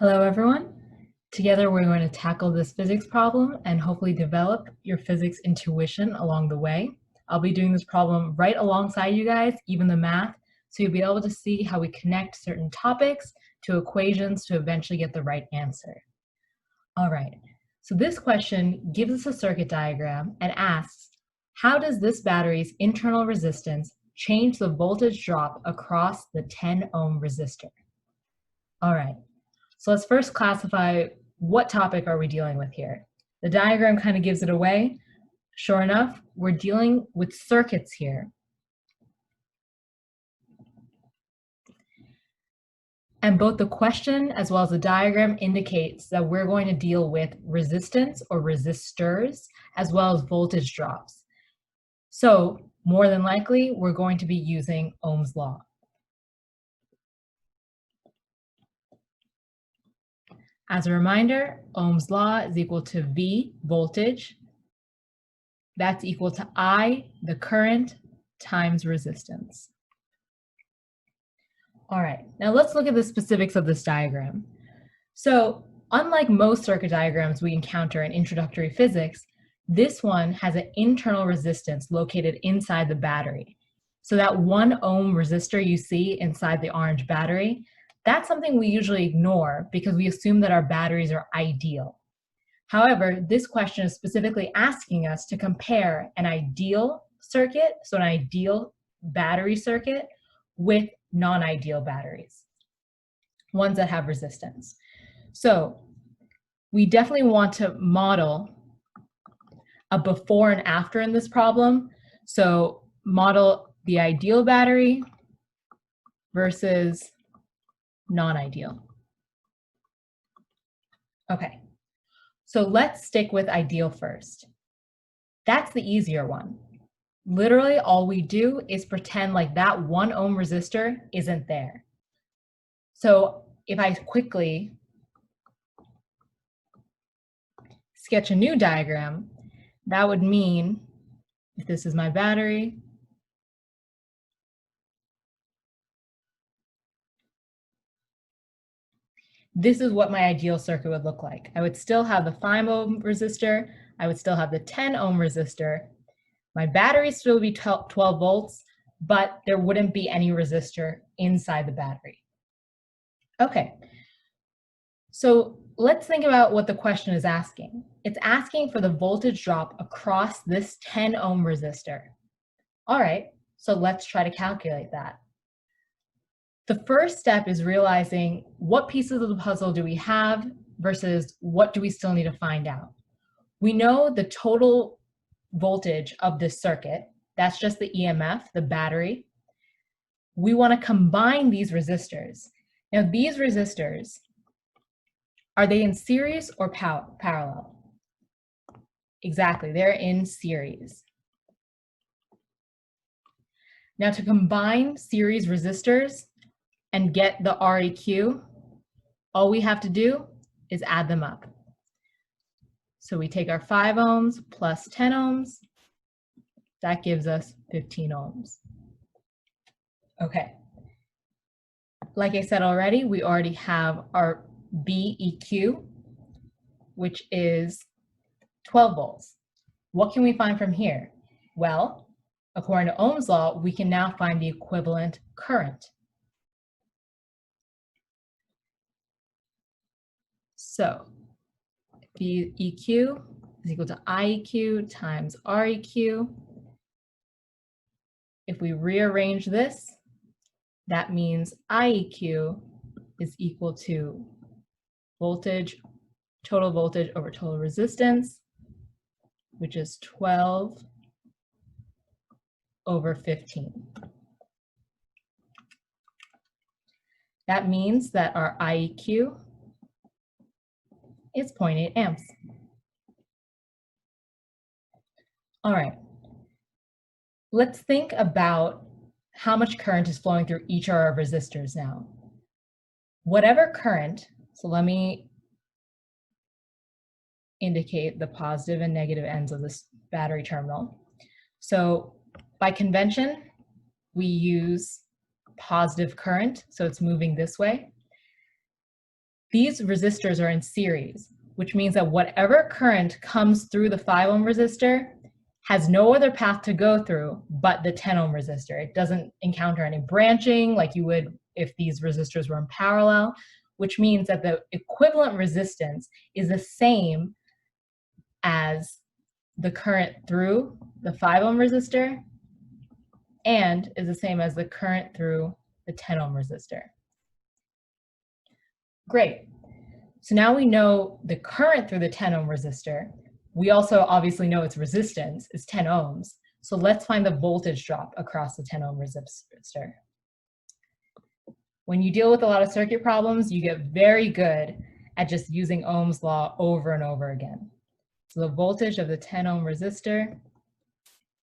Hello, everyone. Together, we're going to tackle this physics problem and hopefully develop your physics intuition along the way. I'll be doing this problem right alongside you guys, even the math, so you'll be able to see how we connect certain topics to equations to eventually get the right answer. All right, so this question gives us a circuit diagram and asks, how does this battery's internal resistance change the voltage drop across the 10 ohm resistor? All right. So let's first classify what topic are we dealing with here. The diagram kind of gives it away. Sure enough, we're dealing with circuits here. And both the question as well as the diagram indicates that we're going to deal with resistance or resistors as well as voltage drops. So more than likely, we're going to be using Ohm's law. As a reminder, Ohm's law is equal to V, voltage. That's equal to I, the current, times resistance. All right, now let's look at the specifics of this diagram. So, unlike most circuit diagrams we encounter in introductory physics, this one has an internal resistance located inside the battery. So that 1 ohm resistor you see inside the orange battery, that's something we usually ignore because we assume that our batteries are ideal. However, this question is specifically asking us to compare an ideal circuit, so an ideal battery circuit, with non-ideal batteries, ones that have resistance. So we definitely want to model a before and after in this problem. So model the ideal battery versus non-ideal. Okay. So let's stick with ideal first. That's the easier one. Literally all we do is pretend like that 1 ohm resistor isn't there. So if I quickly sketch a new diagram, that would mean if this is my battery, this is what my ideal circuit would look like. I would still have the 5 ohm resistor, I would still have the 10 ohm resistor, my battery still would be 12 volts, but there wouldn't be any resistor inside the battery. Okay, so let's think about what the question is asking. It's asking for the voltage drop across this 10 ohm resistor. All right, so let's try to calculate that. The first step is realizing what pieces of the puzzle do we have versus what do we still need to find out. We know the total voltage of this circuit, that's just the EMF, the battery. We want to combine these resistors. Now these resistors, are they in series or parallel? Exactly, they're in series. Now to combine series resistors and get the REQ, all we have to do is add them up. So we take our 5 ohms plus 10 ohms, that gives us 15 ohms. Okay. Like I said already, we already have our BEQ, which is 12 volts. What can we find from here? Well, according to Ohm's law, we can now find the equivalent current. So BEQ is equal to IEQ times REQ. If we rearrange this, that means IEQ is equal to voltage, total voltage over total resistance, which is 12 over 15. That means that our IEQ is 0.8 amps. All right, let's think about how much current is flowing through each of our resistors now. Whatever current, so let me indicate the positive and negative ends of this battery terminal. So by convention, we use positive current, so it's moving this way. these resistors are in series, which means that whatever current comes through the 5 ohm resistor has no other path to go through but the 10 ohm resistor. It doesn't encounter any branching like you would if these resistors were in parallel, which means that the equivalent resistance is the same as the current through the 5 ohm resistor and is the same as the current through the 10 ohm resistor. Great. So now we know the current through the 10 ohm resistor. We also obviously know its resistance is 10 ohms. So let's find the voltage drop across the 10 ohm resistor. When you deal with a lot of circuit problems, you get very good at just using Ohm's law over and over again. So the voltage of the 10 ohm resistor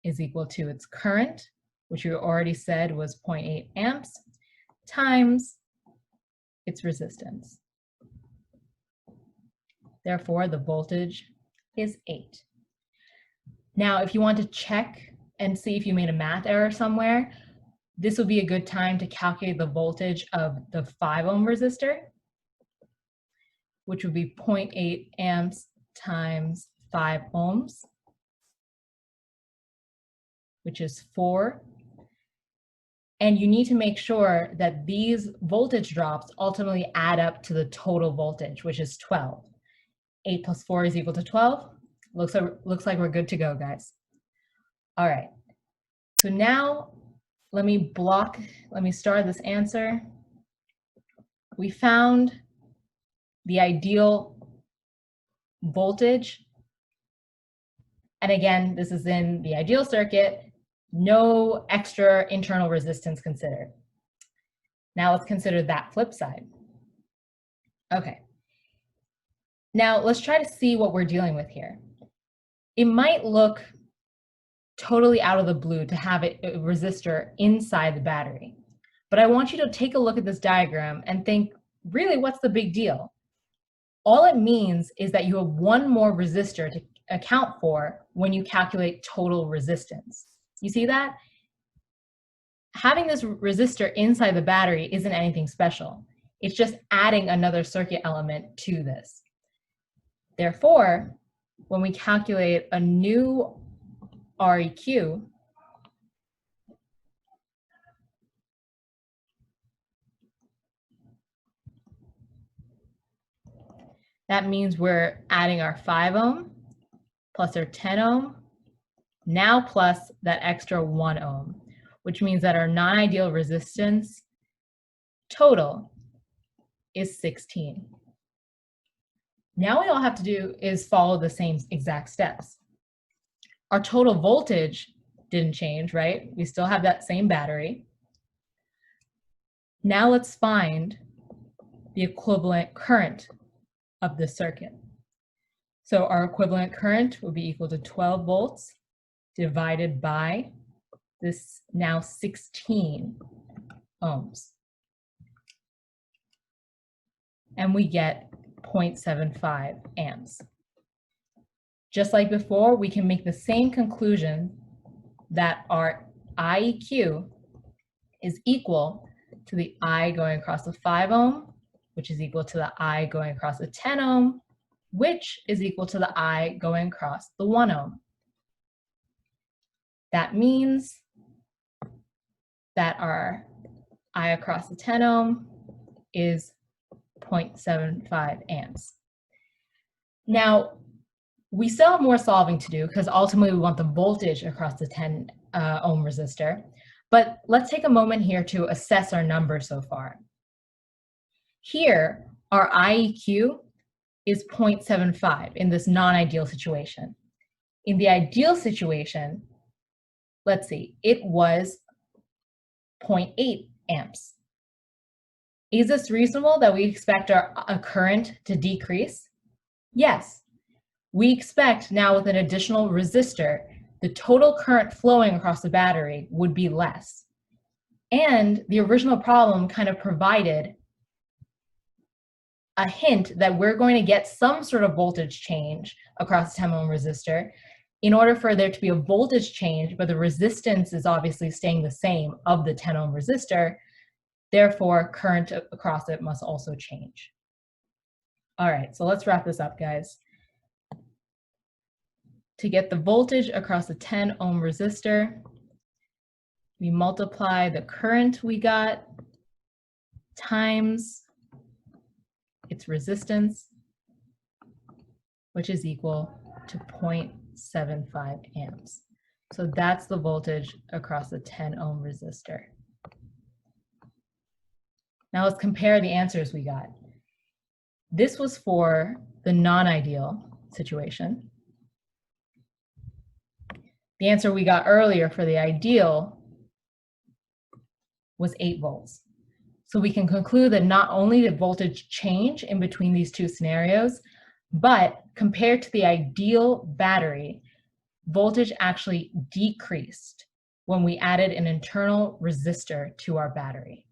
is equal to its current, which we already said was 0.8 amps, times its resistance. Therefore, the voltage is 8. Now, if you want to check and see if you made a math error somewhere, this would be a good time to calculate the voltage of the 5 ohm resistor, which would be 0.8 amps times 5 ohms, which is 4. And you need to make sure that these voltage drops ultimately add up to the total voltage, which is 12. 8 plus 4 is equal to 12. Looks like we're good to go, guys. All right. So now let me start this answer. We found the ideal voltage. And again, this is in the ideal circuit, no extra internal resistance considered. Now let's consider that flip side. Okay. Now let's try to see what we're dealing with here. It might look totally out of the blue to have a resistor inside the battery, but I want you to take a look at this diagram and think, really, what's the big deal? All it means is that you have one more resistor to account for when you calculate total resistance. You see that? Having this resistor inside the battery isn't anything special. It's just adding another circuit element to this. Therefore, when we calculate a new REQ, that means we're adding our 5 ohm plus our 10 ohm, now plus that extra 1 ohm, which means that our non-ideal resistance total is 16. Now all have to do is follow the same exact steps. Our total voltage didn't change, right? We still have that same battery. Now let's find the equivalent current of the circuit. So our equivalent current will be equal to 12 volts divided by this now 16 ohms. And we get 0.75 amps. Just like before, we can make the same conclusion that our IEQ is equal to the I going across the 5 ohm, which is equal to the I going across the 10 ohm, which is equal to the I going across the 1 ohm. That means that our I across the 10 ohm is 0.75 amps. Now, we still have more solving to do because ultimately we want the voltage across the 10 ohm resistor, but let's take a moment here to assess our numbers so far. Here, our IEQ is 0.75 in this non-ideal situation. In the ideal situation, let's see, it was 0.8 amps. Is this reasonable that we expect our current to decrease? Yes. We expect now with an additional resistor, the total current flowing across the battery would be less. And the original problem kind of provided a hint that we're going to get some sort of voltage change across the 10 ohm resistor in order for there to be a voltage change, but the resistance is obviously staying the same of the 10 ohm resistor. Therefore, current across it must also change. All right, so let's wrap this up, guys. To get the voltage across a 10 ohm resistor, we multiply the current we got times its resistance, which is equal to 0.75 amps. So that's the voltage across the 10 ohm resistor. Now let's compare the answers we got. This was for the non-ideal situation. The answer we got earlier for the ideal was 8 volts. So we can conclude that not only did voltage change in between these two scenarios, but compared to the ideal battery, voltage actually decreased when we added an internal resistor to our battery.